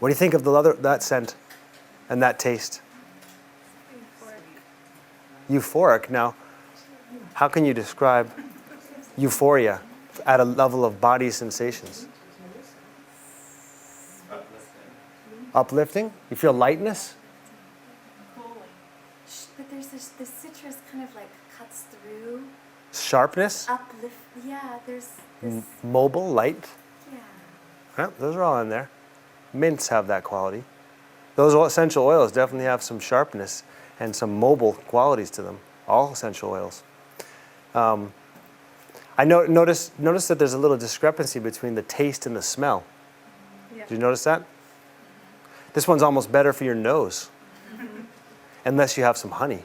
What do you think of the leather, that scent and that taste? Euphoric. Now, how can you describe euphoria at a level of body sensations? Uplifting? You feel lightness? But there's the citrus kind of like cuts through. Sharpness? Uplift. Yeah, there's this. Mobile, light? Yeah. Yeah, those are all in there. Mints have that quality. Those essential oils definitely have some sharpness and some mobile qualities to them. All essential oils. I notice that there's a little discrepancy between the taste and the smell. Yeah. Did you notice that? This one's almost better for your nose, unless you have some honey.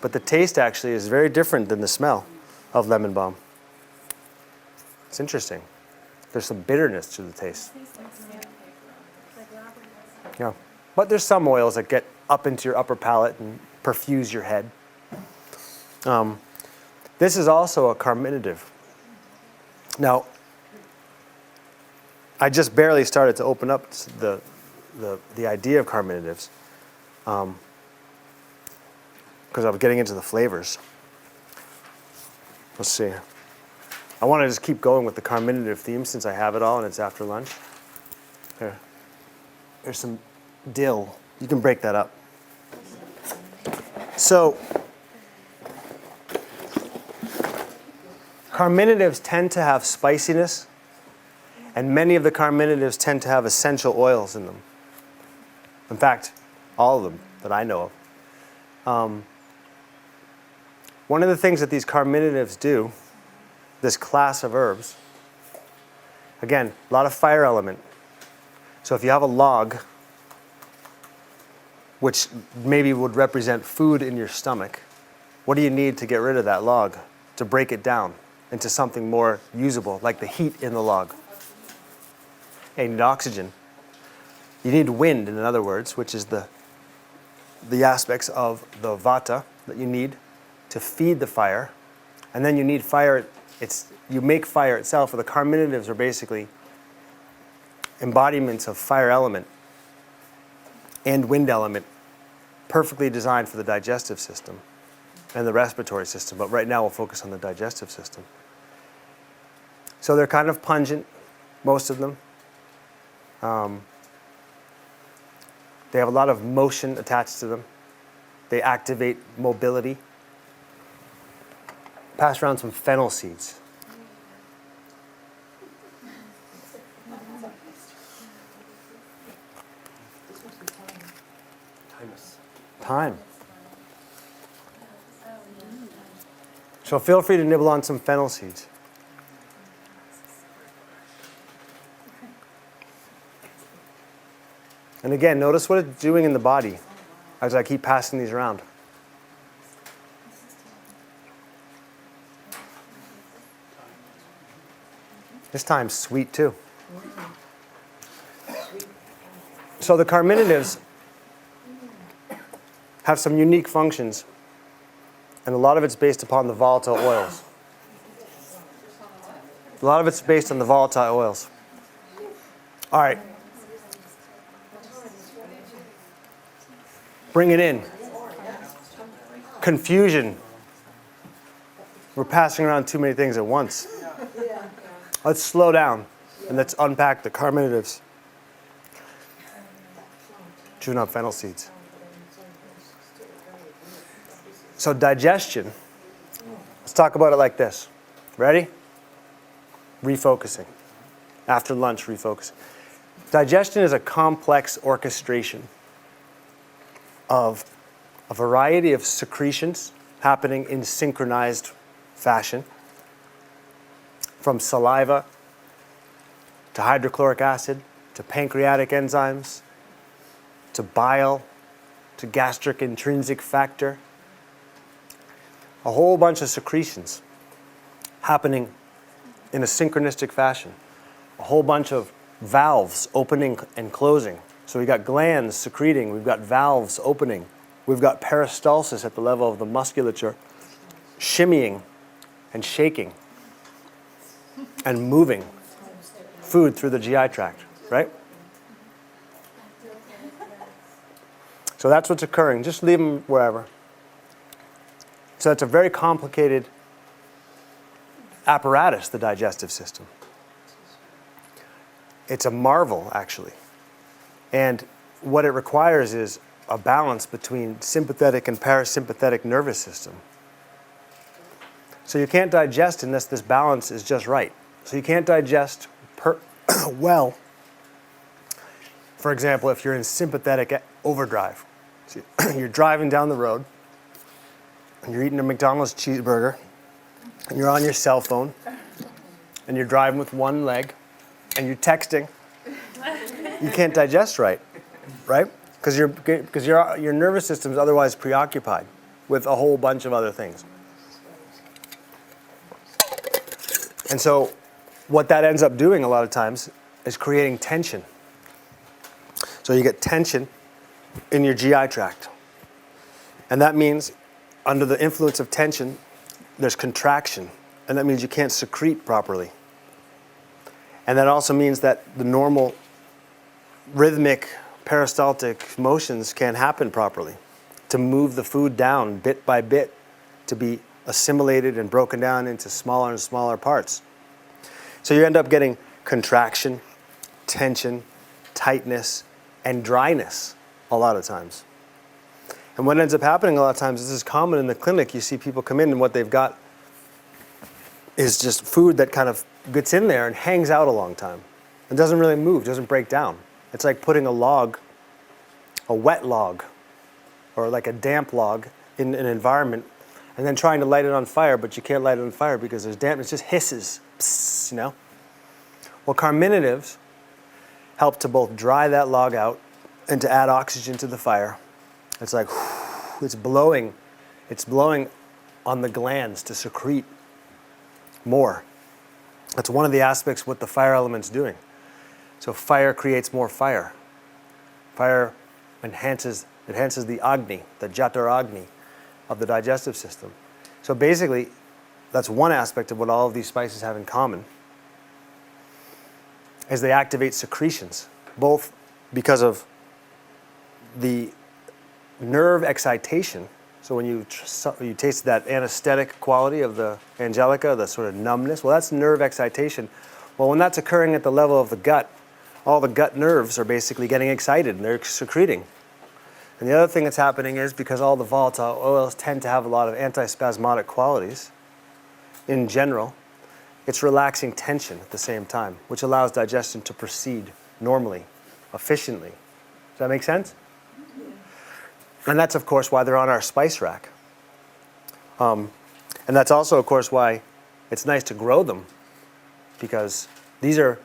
But the taste actually is very different than the smell of lemon balm. It's interesting. There's some bitterness to the taste. Yeah. But there's some oils that get up into your upper palate and perfuse your head. This is also a carminative. Now, I just barely started to open up the idea of carminatives because I was getting into the flavors. Let's see. I want to just keep going with the carminative theme since I have it all and it's after lunch. Here. There's some dill. You can break that up. So, carminatives tend to have spiciness, and many of the carminatives tend to have essential oils in them. In fact, all of them that I know of. One of the things that these carminatives do, this class of herbs, again, a lot of fire element. So if you have a log, which maybe would represent food in your stomach, what do you need to get rid of that log, to break it down into something more usable, like the heat in the log? You need oxygen. You need wind, in other words, which is the aspects of the vata that you need to feed the fire. And then you need fire. You make fire itself, or the carminatives are basically embodiments of fire element and wind element, perfectly designed for the digestive system and the respiratory system. But right now we'll focus on the digestive system. So they're kind of pungent, most of them. They have a lot of motion attached to them. They activate mobility. Pass around some fennel seeds. Thyme. So feel free to nibble on some fennel seeds. And again, notice what it's doing in the body as I keep passing these around. This time's sweet too. So the carminatives have some unique functions, and a lot of it's based upon the volatile oils. A lot of it's based on the volatile oils. All right. Bring it in. Confusion. We're passing around too many things at once. Let's slow down and let's unpack the carminatives. Chewing up fennel seeds. So digestion, let's talk about it like this. Ready? Refocusing. After lunch, refocusing. Digestion is a complex orchestration of a variety of secretions happening in synchronized fashion, from saliva to hydrochloric acid to pancreatic enzymes to bile to gastric intrinsic factor. A whole bunch of secretions happening in a synchronistic fashion. A whole bunch of valves opening and closing. So we've got glands secreting, we've got valves opening, we've got peristalsis at the level of the musculature, shimmying and shaking and moving food through the GI tract, right? So that's what's occurring. Just leave them wherever. So it's a very complicated apparatus, the digestive system. It's a marvel, actually. And what it requires is a balance between sympathetic and parasympathetic nervous system. So you can't digest unless this balance is just right. So you can't digest well, for example, if you're in sympathetic overdrive. So you're driving down the road, and you're eating a McDonald's cheeseburger, and you're on your cell phone, and you're driving with one leg, and you're texting. You can't digest right? Because your nervous system is otherwise preoccupied with a whole bunch of other things. And so what that ends up doing a lot of times is creating tension. So you get tension in your GI tract. And that means under the influence of tension, there's contraction. And that means you can't secrete properly. And that also means that the normal rhythmic peristaltic motions can't happen properly. To move the food down bit by bit, to be assimilated and broken down into smaller and smaller parts. So you end up getting contraction, tension, tightness, and dryness a lot of times. And what ends up happening a lot of times, this is common in the clinic, you see people come in and what they've got is just food that kind of gets in there and hangs out a long time. It doesn't really move, doesn't break down. It's like putting a log, a wet log, or like a damp log in an environment and then trying to light it on fire, but you can't light it on fire because there's dampness, it just hisses, psst, you know? Well, carminatives help to both dry that log out and to add oxygen to the fire. It's like, it's blowing on the glands to secrete more. That's one of the aspects what the fire element's doing. So fire creates more fire. Fire enhances the Agni, the Jatar Agni of the digestive system. So basically, that's one aspect of what all of these spices have in common, is they activate secretions, both because of the nerve excitation. So when you taste that anesthetic quality of the Angelica, the sort of numbness, well, that's nerve excitation. Well, when that's occurring at the level of the gut, all the gut nerves are basically getting excited and they're secreting. And the other thing that's happening is because all the volatile oils tend to have a lot of antispasmodic qualities in general, it's relaxing tension at the same time, which allows digestion to proceed normally, efficiently. Does that make sense? And that's, of course, why they're on our spice rack. And that's also, of course, why it's nice to grow them, because these are,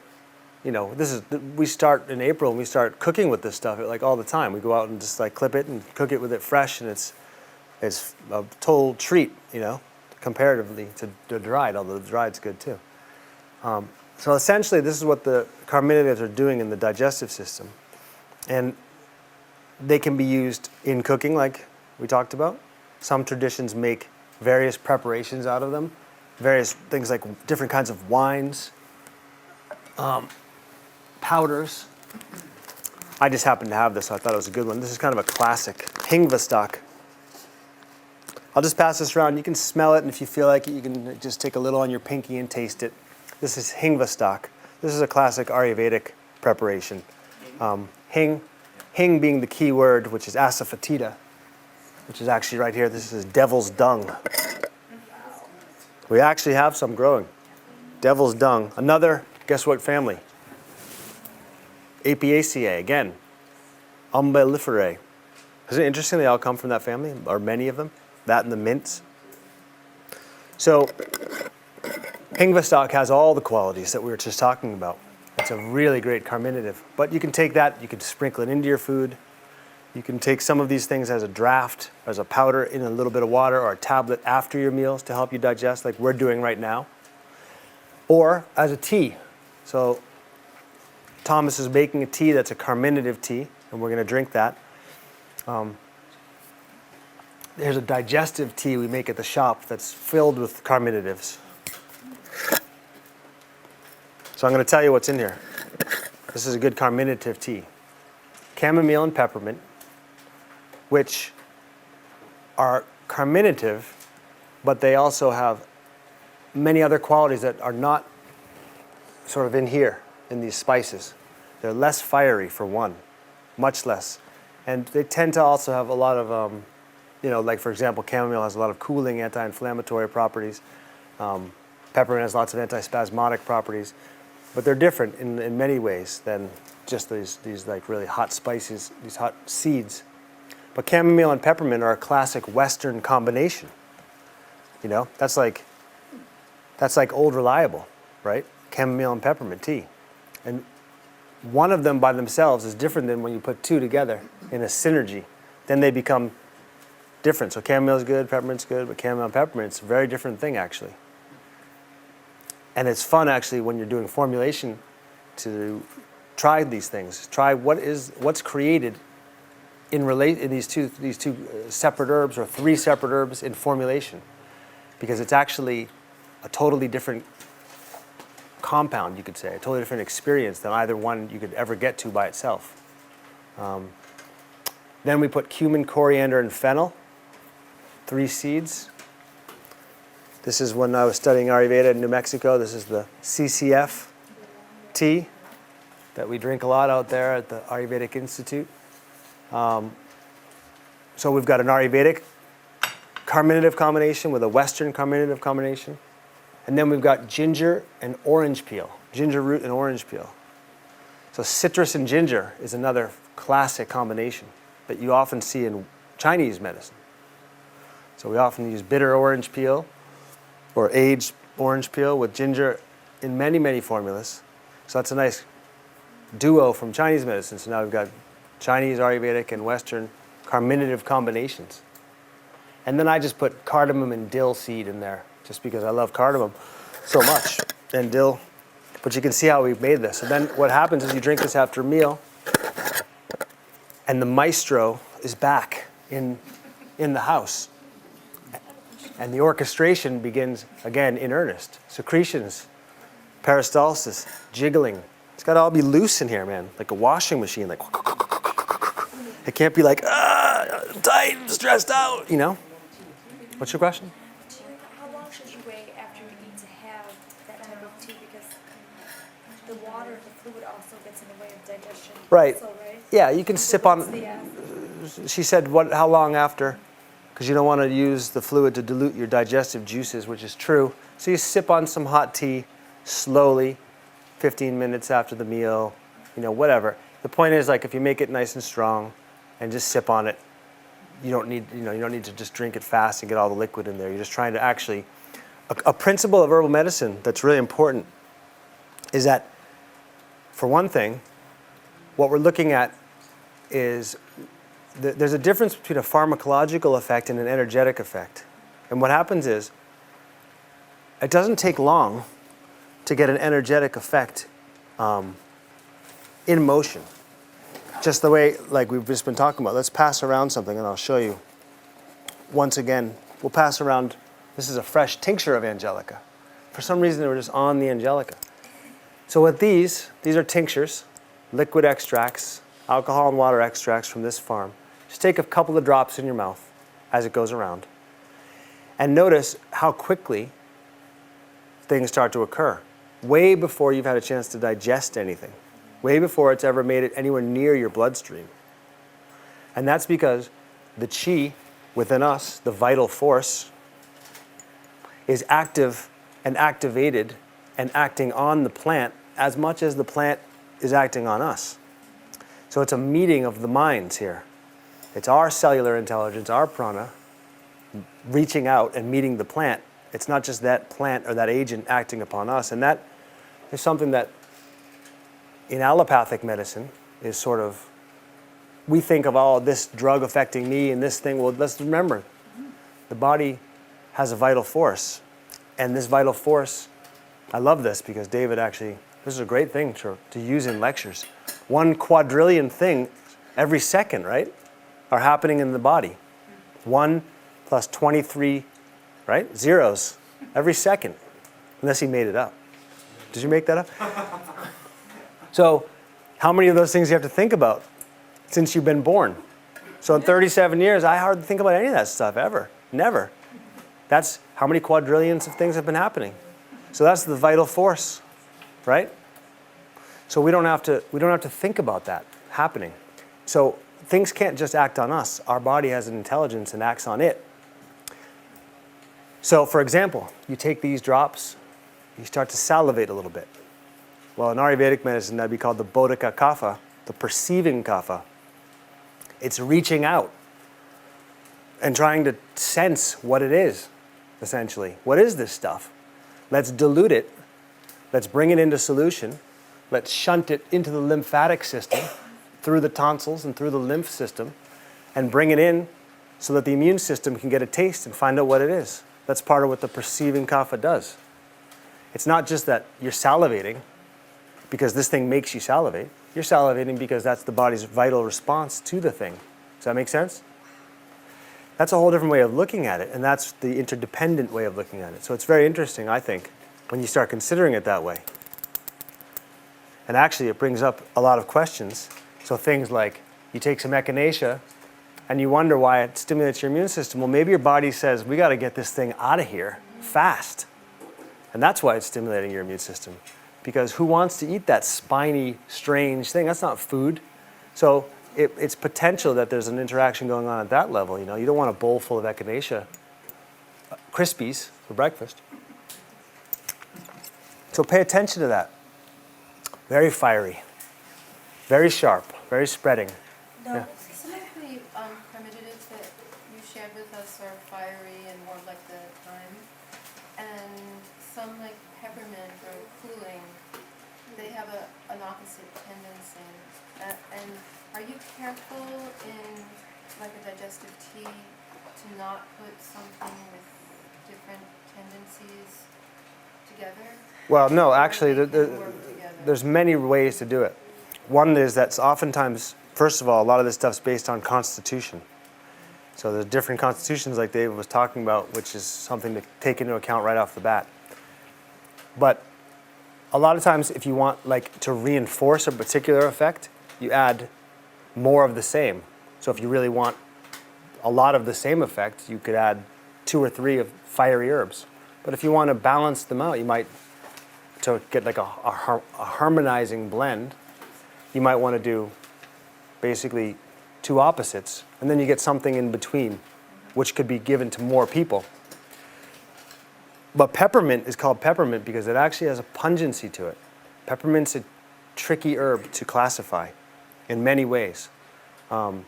we start in April and we start cooking with this stuff like all the time. We go out and just like clip it and cook it with it fresh, and it's a total treat, comparatively to dried, although the dried's good too. So essentially, this is what the carminatives are doing in the digestive system. And they can be used in cooking, like we talked about. Some traditions make various preparations out of them, various things like different kinds of wines, powders. I just happened to have this, so I thought it was a good one. This is kind of a classic, Hingva stock. I'll just pass this around. You can smell it, and if you feel like it, you can just take a little on your pinky and taste it. This is Hingva stock. This is a classic Ayurvedic preparation. Hing being the key word, which is asafoetida, which is actually right here. This is devil's dung. We actually have some growing. Devil's dung. Another, guess what family? Apiaceae, again. Umbelliferae. Isn't it interesting they all come from that family, or many of them? That and the mints. So, Hingva stock has all the qualities that we were just talking about. It's a really great carminative. But you can take that, you can sprinkle it into your food. You can take some of these things as a draft, as a powder in a little bit of water, or a tablet after your meals to help you digest, like we're doing right now. Or as a tea. So Thomas is making a tea that's a carminative tea, and we're going to drink that. There's a digestive tea we make at the shop that's filled with carminatives. So I'm going to tell you what's in here. This is a good carminative tea. Chamomile and peppermint, which are carminative, but they also have many other qualities that are not sort of in here, in these spices. They're less fiery, for one, much less. And they tend to also have a lot of, like for example, chamomile has a lot of cooling, anti-inflammatory properties. Peppermint has lots of antispasmodic properties. But they're different in many ways than just these like really hot spices, these hot seeds. But chamomile and peppermint are a classic Western combination. That's like old reliable, right? Chamomile and peppermint tea. And one of them by themselves is different than when you put two together in a synergy. Then they become different. So chamomile is good, peppermint's good, but chamomile and peppermint's a very different thing actually. And it's fun actually when you're doing formulation to try these things. Try what's created in these two separate herbs or three separate herbs in formulation, because it's actually a totally different compound, you could say, a totally different experience than either one you could ever get to by itself. Then we put cumin, coriander, and fennel, 3 seeds. This is when I was studying Ayurveda in New Mexico. This is the CCF tea that we drink a lot out there at the Ayurvedic Institute. So we've got an Ayurvedic carminative combination with a Western carminative combination. And then we've got ginger and orange peel, ginger root and orange peel. So citrus and ginger is another classic combination that you often see in Chinese medicine. So we often use bitter orange peel or aged orange peel with ginger in many, many formulas. So that's a nice duo from Chinese medicine. So now we've got Chinese, Ayurvedic, and Western carminative combinations. And then I just put cardamom and dill seed in there, just because I love cardamom so much, and dill. But you can see how we've made this. And then what happens is you drink this after a meal, and the maestro is back in the house. And the orchestration begins again in earnest. Secretions, peristalsis, jiggling. It's got to all be loose in here, man, like a washing machine. Like, it can't be like, tight, stressed out, What's your question? How long should you wait after you eat to have that type of tea? Because the water, the fluid also gets in the way of digestion. Right. So, right? Yeah, you can sip on. Yeah. She said, how long after? Because you don't want to use the fluid to dilute your digestive juices, which is true. So you sip on some hot tea slowly, 15 minutes after the meal, whatever. The point is, like, if you make it nice and strong and just sip on it, you don't need to just drink it fast and get all the liquid in there. You're just trying to actually, a principle of herbal medicine that's really important is that, for one thing, what we're looking at is there's a difference between a pharmacological effect and an energetic effect. And what happens is, it doesn't take long to get an energetic effect in motion. Just the way, like we've just been talking about. Let's pass around something and I'll show you. Once again, we'll pass around, this is a fresh tincture of angelica. For some reason, they were just on the angelica. So with these are tinctures, liquid extracts, alcohol and water extracts from this farm. Just take a couple of drops in your mouth as it goes around. And notice how quickly things start to occur, way before you've had a chance to digest anything, way before it's ever made it anywhere near your bloodstream. And that's because the qi within us, the vital force, is active and activated and acting on the plant as much as the plant is acting on us. So it's a meeting of the minds here. It's our cellular intelligence, our prana, reaching out and meeting the plant. It's not just that plant or that agent acting upon us. And that is something that in allopathic medicine is sort of, we think of, this drug affecting me and this thing. Well, let's remember, the body has a vital force. And this vital force, I love this because David actually, this is a great thing to use in lectures. 1 quadrillion things every second, right, are happening in the body. 1 plus 23, right, zeros every second, unless he made it up. Did you make that up? So how many of those things do you have to think about since you've been born? So in 37 years, I hardly think about any of that stuff ever. Never. That's how many quadrillions of things have been happening. So that's the vital force, right? So we don't have to think about that happening. So things can't just act on us. Our body has an intelligence and acts on it. So for example, you take these drops, you start to salivate a little bit. Well, in Ayurvedic medicine, that'd be called the bodhika kapha, the perceiving kapha. It's reaching out and trying to sense what it is, essentially. What is this stuff? Let's dilute it. Let's bring it into solution. Let's shunt it into the lymphatic system, through the tonsils and through the lymph system, and bring it in so that the immune system can get a taste and find out what it is. That's part of what the perceiving kapha does. It's not just that you're salivating because this thing makes you salivate. You're salivating because that's the body's vital response to the thing. Does that make sense? That's a whole different way of looking at it, and that's the interdependent way of looking at it. So it's very interesting, I think, when you start considering it that way. And actually, it brings up a lot of questions. So things like, you take some echinacea, and you wonder why it stimulates your immune system. Well, maybe your body says, we got to get this thing out of here fast. And that's why it's stimulating your immune system. Because who wants to eat that spiny, strange thing? That's not food. So it's potential that there's an interaction going on at that level. You know, you don't want a bowl full of echinacea Crispies for breakfast. So pay attention to that. Very fiery, very sharp, very spreading. No, Yeah. some of the primitives that you shared with us are fiery and more like the thyme, and some like peppermint or cooling, they have an opposite tendency. And are you careful in like a digestive tea to not put something with different tendencies together? Well, no, actually, They can work together. there's many ways to do it. One is that oftentimes, first of all, a lot of this stuff's based on constitution. So there's different constitutions like David was talking about, which is something to take into account right off the bat. But a lot of times if you want like to reinforce a particular effect, you add more of the same. So if you really want a lot of the same effect, you could add 2 or 3 of fiery herbs. But if you want to balance them out, you might, to get like a harmonizing blend, you might want to do basically 2 opposites, and then you get something in between, which could be given to more people. But peppermint is called peppermint because it actually has a pungency to it. Peppermint's a tricky herb to classify in many ways. So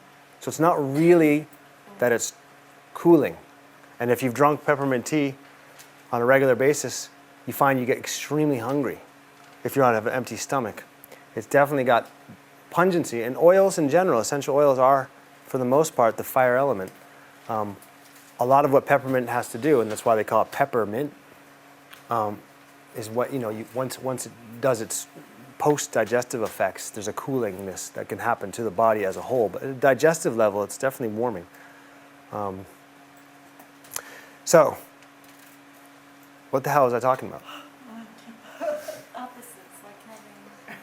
it's not really that it's cooling. And if you've drunk peppermint tea on a regular basis, you find you get extremely hungry if you don't have an empty stomach. It's definitely got pungency. And oils in general, essential oils are, for the most part, the fire element. A lot of what peppermint has to do, and that's why they call it peppermint, is what, you know, once it does its post-digestive effects, there's a coolingness that can happen to the body as a whole. But at a digestive level, it's definitely warming. So, what the hell was I talking about? Opposites, like having.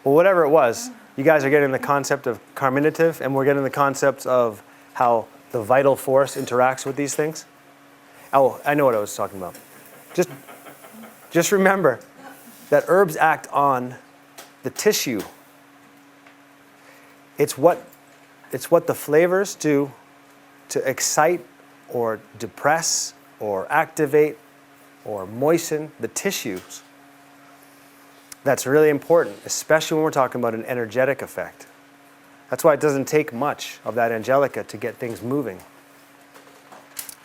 Well, whatever it was, you guys are getting the concept of carminative, and we're getting the concept of how the vital force interacts with these things. Oh, I know what I was talking about. Just remember that herbs act on the tissue. It's what the flavors do to excite or depress or activate or moisten the tissues. That's really important, especially when we're talking about an energetic effect. That's why it doesn't take much of that angelica to get things moving,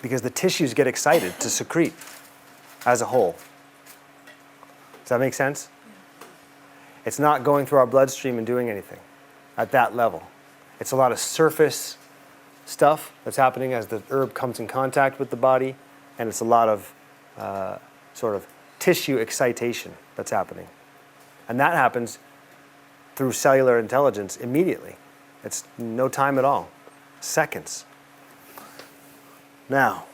because the tissues get excited to secrete as a whole. Does that make sense? It's not going through our bloodstream and doing anything at that level. It's a lot of surface stuff that's happening as the herb comes in contact with the body, and it's a lot of sort of tissue excitation that's happening. And that happens through cellular intelligence immediately. It's no time at all, seconds. Now,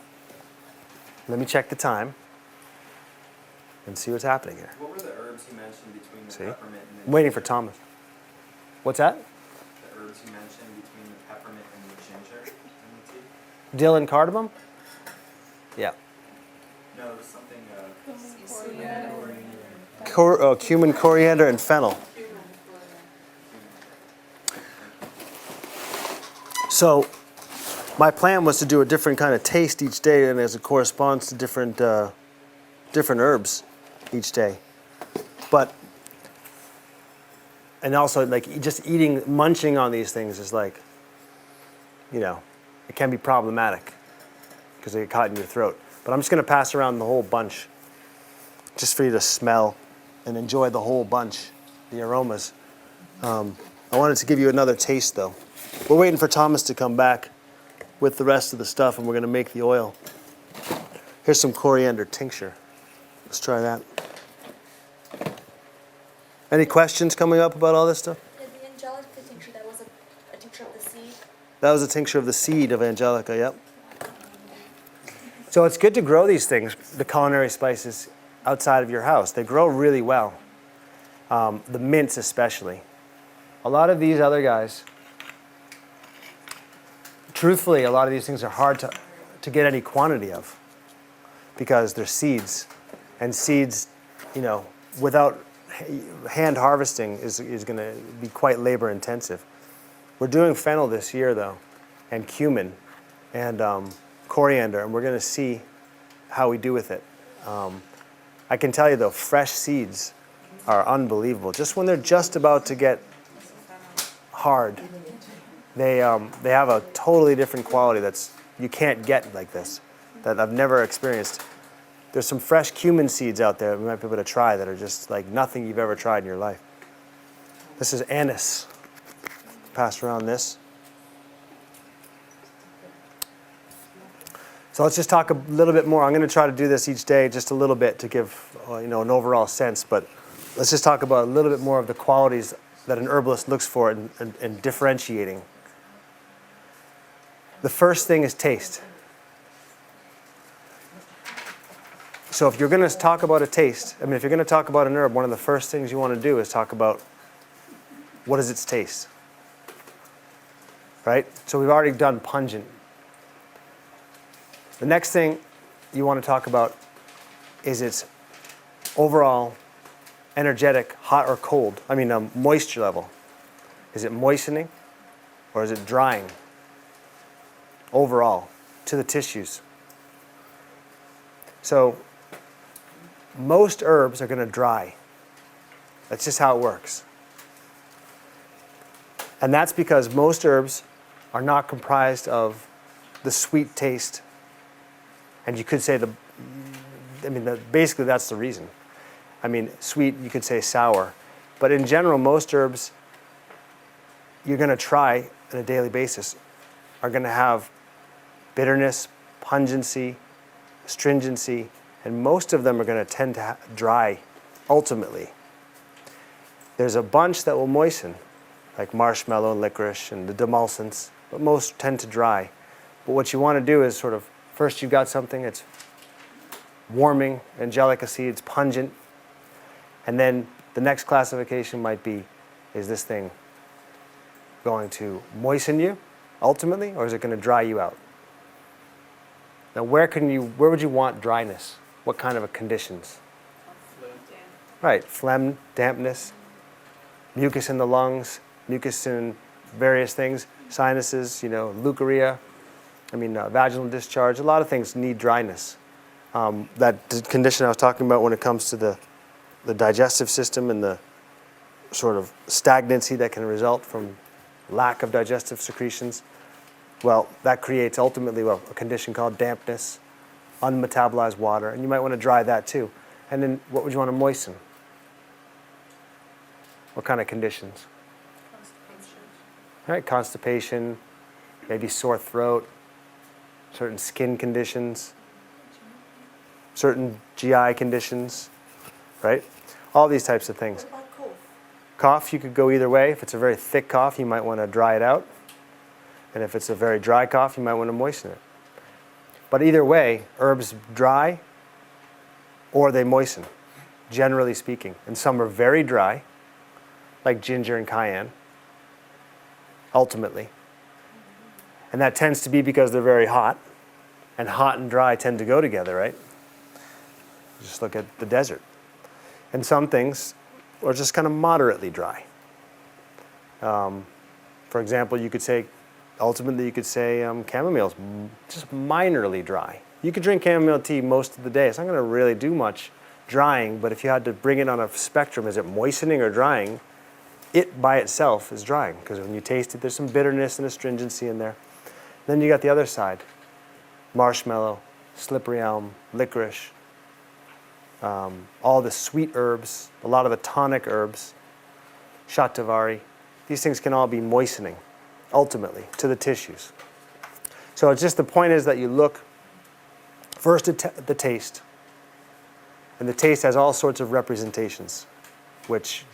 let me check the time and see what's happening here. What were the herbs you mentioned between the See? peppermint and the I'm waiting for Thomas. What's that? the words you mentioned between the peppermint and the ginger in the tea? Dill and cardamom? Yeah. No, there was something. Cumin, coriander, and fennel. So my plan was to do a different kind of taste each day, and as it corresponds to different herbs each day. But and also like just munching on these things is like, it can be problematic because they get caught in your throat. But I'm just going to pass around the whole bunch, just for you to smell and enjoy the whole bunch, the aromas. I wanted to give you another taste though. We're waiting for Thomas to come back with the rest of the stuff, and we're going to make the oil. Here's some coriander tincture. Let's try that. Any questions coming up about all this stuff? Yeah, the angelica tincture, that was a tincture of the seed. That was a tincture of the seed of angelica, yep. So it's good to grow these things, the culinary spices, outside of your house. They grow really well. The mints especially. A lot of these other guys, truthfully, a lot of these things are hard to get any quantity of because they're seeds. And seeds, without hand harvesting is going to be quite labor intensive. We're doing fennel this year though, and cumin, and coriander, and we're going to see how we do with it. I can tell you though, fresh seeds are unbelievable. Just when they're just about to get hard, they have a totally different quality that's you can't get like this, that I've never experienced. There's some fresh cumin seeds out there we might be able to try that are just like nothing you've ever tried in your life. This is anise. Pass around this. So let's just talk a little bit more. I'm going to try to do this each day just a little bit to give an overall sense, but let's just talk about a little bit more of the qualities that an herbalist looks for in differentiating. The first thing is taste. So if you're going to talk about a taste, if you're going to talk about an herb, one of the first things you want to do is talk about what is its taste. Right? So we've already done pungent. The next thing you want to talk about is its overall energetic, hot or cold. Moisture level. Is it moistening or is it drying? Overall, to the tissues. So most herbs are going to dry. That's just how it works. And that's because most herbs are not comprised of the sweet taste. And you could say basically that's the reason. Sweet, you could say sour. But in general, most herbs you're going to try on a daily basis are going to have bitterness, pungency, astringency, and most of them are going to tend to dry ultimately. There's a bunch that will moisten, like marshmallow, licorice, and the demulcents, but most tend to dry. But what you want to do is sort of, first you've got something that's warming, angelica seeds, pungent, and then the next classification might be, is this thing going to moisten you ultimately, or is it going to dry you out? Now where would you want dryness? What kind of conditions? Right, phlegm, dampness, mucus in the lungs, mucus in various things, sinuses, leukorrhea, vaginal discharge. A lot of things need dryness. That condition I was talking about when it comes to the digestive system and the sort of stagnancy that can result from lack of digestive secretions, well, that creates ultimately a condition called dampness, unmetabolized water, and you might want to dry that too. And then what would you want to moisten? What kind of conditions? Constipation. All right, constipation, maybe sore throat, certain skin conditions, certain GI conditions, right? All these types of things. What about cough? Cough, you could go either way. If it's a very thick cough, you might want to dry it out. And if it's a very dry cough, you might want to moisten it. But either way, herbs dry or they moisten, generally speaking. And some are very dry, like ginger and cayenne. ultimately. And that tends to be because they're very hot, and hot and dry tend to go together, right? Just look at the desert. And some things are just kind of moderately dry. For example, you could say, ultimately you could say chamomile's just minorly dry. You could drink chamomile tea most of the day. It's not going to really do much drying, but if you had to bring it on a spectrum, is it moistening or drying? It by itself is drying, because when you taste it, there's some bitterness and astringency in there. Then you got the other side, marshmallow, slippery elm, licorice, all the sweet herbs, a lot of the tonic herbs, shatavari. These things can all be moistening, ultimately, to the tissues. So it's just the point is that you look first at the taste. And the taste has all sorts of representations, which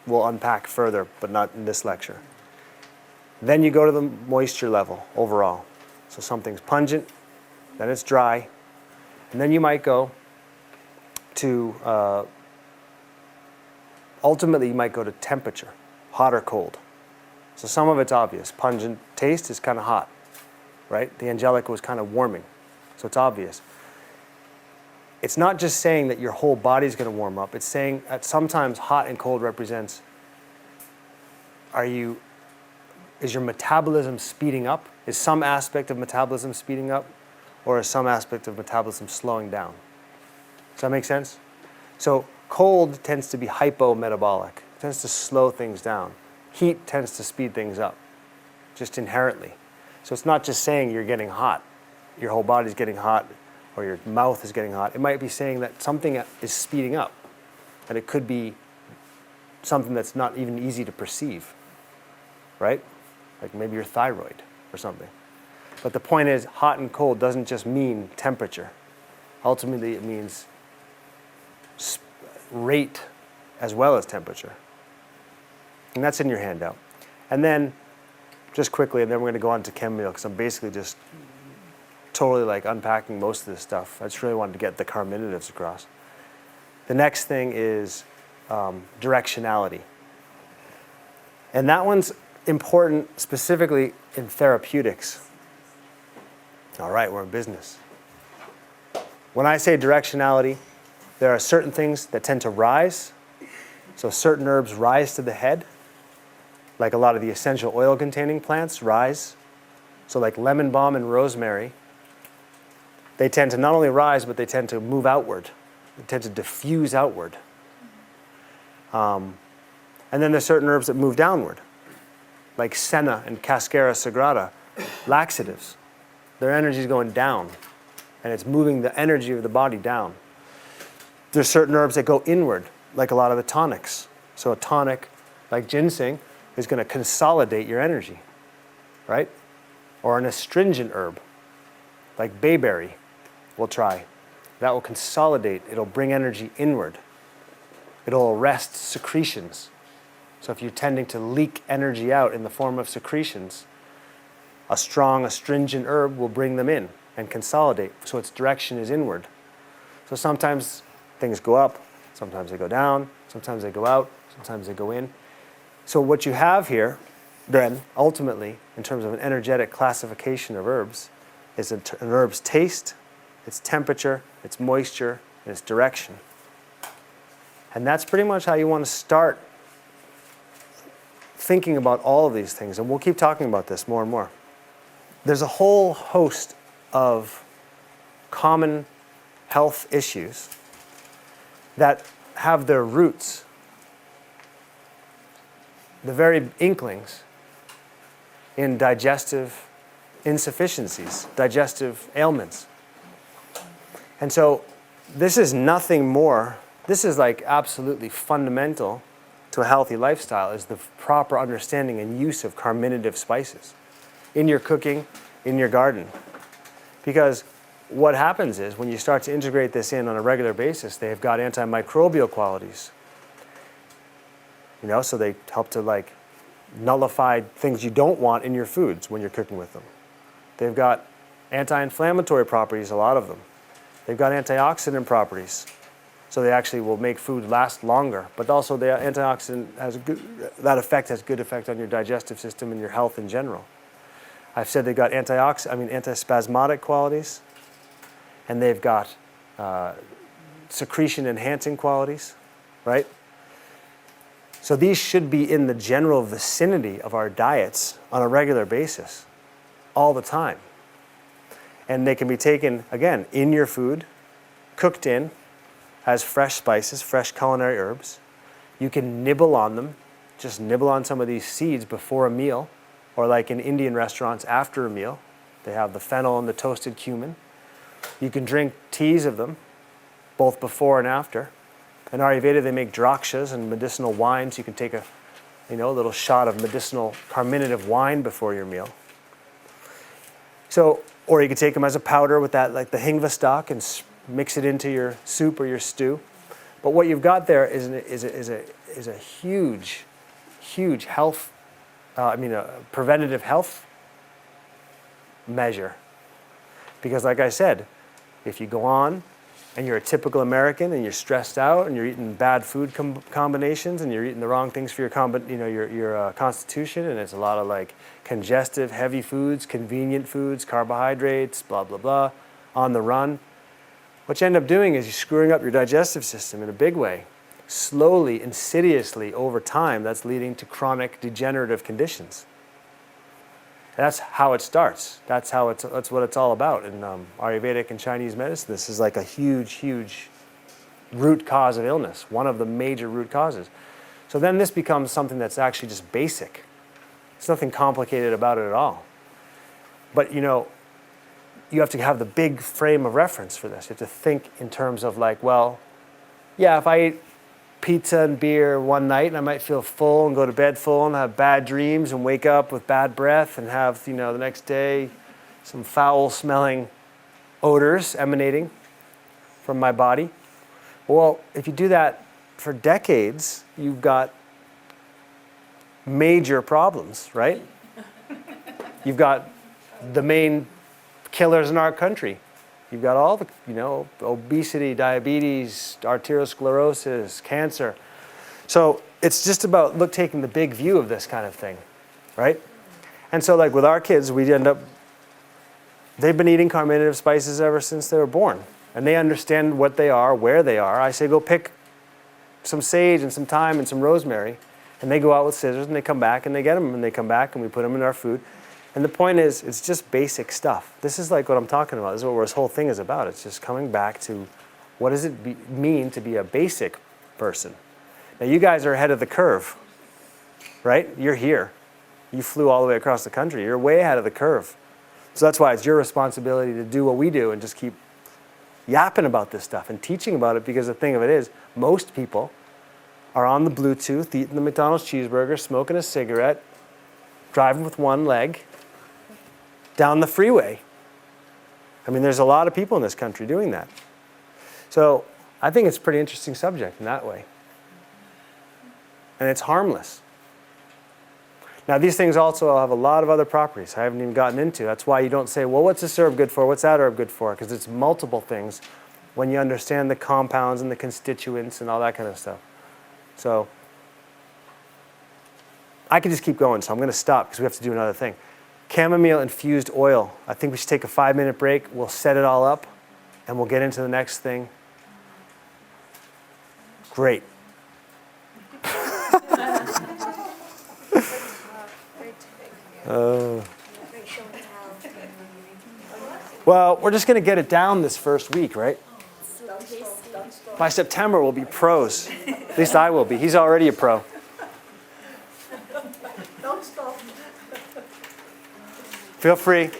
we'll unpack further, but not in this lecture. Then you go to the moisture level overall. So something's pungent, then it's dry, and then you might go to, ultimately you might go to temperature, hot or cold. So some of it's obvious. Pungent taste is kind of hot, right? The angelica was kind of warming, so it's obvious. It's not just saying that your whole body's going to warm up. It's saying that sometimes hot and cold represents, is your metabolism speeding up? Is some aspect of metabolism speeding up? Or is some aspect of metabolism slowing down? Does that make sense? So cold tends to be hypometabolic. It tends to slow things down. Heat tends to speed things up, just inherently. So it's not just saying you're getting hot. Your whole body's getting hot, or your mouth is getting hot. It might be saying that something is speeding up. And it could be something that's not even easy to perceive, right? Like maybe your thyroid or something. But the point is, hot and cold doesn't just mean temperature. Ultimately, it means rate as well as temperature. And that's in your handout. And then, just quickly, and then we're going to go on to chamomile, because I'm basically just totally like unpacking most of this stuff. I just really wanted to get the carminatives across. The next thing is directionality. And that one's important specifically in therapeutics. All right, we're in business. When I say directionality, there are certain things that tend to rise. So certain herbs rise to the head, like a lot of the essential oil containing plants rise. So like lemon balm and rosemary, they tend to not only rise, but they tend to move outward. They tend to diffuse outward. And then there's certain herbs that move downward, like senna and cascara sagrada, laxatives. Their energy is going down, and it's moving the energy of the body down. There's certain herbs that go inward, like a lot of the tonics. So a tonic, like ginseng, is going to consolidate your energy, right? Or an astringent herb, like bayberry, we'll try. That will consolidate. It'll bring energy inward. It'll arrest secretions. So if you're tending to leak energy out in the form of secretions, a strong astringent herb will bring them in and consolidate. So its direction is inward. So sometimes things go up, sometimes they go down, sometimes they go out, sometimes they go in. So what you have here, then, ultimately, in terms of an energetic classification of herbs, is an herb's taste, its temperature, its moisture, and its direction. And that's pretty much how you want to start thinking about all of these things. And we'll keep talking about this more and more. There's a whole host of common health issues that have their roots, the very inklings, in digestive insufficiencies, digestive ailments. And so this is nothing more, this is like absolutely fundamental to a healthy lifestyle, is the proper understanding and use of carminative spices in your cooking, in your garden. Because what happens is when you start to integrate this in on a regular basis, they've got antimicrobial qualities. So they help to like nullify things you don't want in your foods when you're cooking with them. They've got anti-inflammatory properties, a lot of them. They've got antioxidant properties. So they actually will make food last longer. But also the antioxidant has that effect has good effect on your digestive system and your health in general. I've said they've got antispasmodic qualities, and they've got secretion enhancing qualities, right? So these should be in the general vicinity of our diets on a regular basis, all the time. And they can be taken, again, in your food, cooked in, as fresh spices, fresh culinary herbs. You can nibble on them, just nibble on some of these seeds before a meal, or like in Indian restaurants after a meal. They have the fennel and the toasted cumin. You can drink teas of them, both before and after. In Ayurveda, they make drakshas and medicinal wines. You can take a little shot of medicinal carminative wine before your meal. So, or you could take them as a powder with that, like the hingva stock, and mix it into your soup or your stew. But what you've got there is a huge health, a preventative health measure. Because like I said, if you go on and you're a typical American and you're stressed out and you're eating bad food combinations and you're eating the wrong things for your constitution, and it's a lot of like congestive, heavy foods, convenient foods, carbohydrates, blah, blah, blah, on the run, what you end up doing is you're screwing up your digestive system in a big way. Slowly, insidiously, over time, that's leading to chronic degenerative conditions. That's how it starts. That's what it's all about in Ayurvedic and Chinese medicine. This is like a huge root cause of illness, one of the major root causes. So then this becomes something that's actually just basic. There's nothing complicated about it at all. But you have to have the big frame of reference for this. You have to think in terms of like, well, yeah, if I eat pizza and beer one night and I might feel full and go to bed full and have bad dreams and wake up with bad breath and have, the next day some foul smelling odors emanating from my body. Well, if you do that for decades, you've got major problems, right? You've got the main killers in our country. You've got all the, obesity, diabetes, arteriosclerosis, cancer. So it's just about taking the big view of this kind of thing, right? And so like with our kids, they've been eating carminative spices ever since they were born. And they understand what they are, where they are. I say go pick some sage and some thyme and some rosemary. And they go out with scissors and they come back and they get them and they come back and we put them in our food. And the point is, it's just basic stuff. This is like what I'm talking about. This is what this whole thing is about. It's just coming back to what does it mean to be a basic person. Now, you guys are ahead of the curve, right? You're here. You flew all the way across the country. You're way ahead of the curve. So that's why it's your responsibility to do what we do and just keep yapping about this stuff and teaching about it, because the thing of it is, most people are on the Bluetooth, eating the McDonald's cheeseburger, smoking a cigarette, driving with one leg, down the freeway. There's a lot of people in this country doing that. So I think it's a pretty interesting subject in that way. And it's harmless. Now these things also have a lot of other properties I haven't even gotten into. That's why you don't say, well, what's this herb good for? What's that herb good for? Because it's multiple things when you understand the compounds and the constituents and all that kind of stuff. So I could just keep going, so I'm going to stop because we have to do another thing. Chamomile infused oil. I think we should take a 5-minute break. We'll set it all up, and we'll get into the next thing. Great. Well, we're just going to get it down this first week, right? By September, we'll be pros. At least I will be. He's already a pro. Feel free.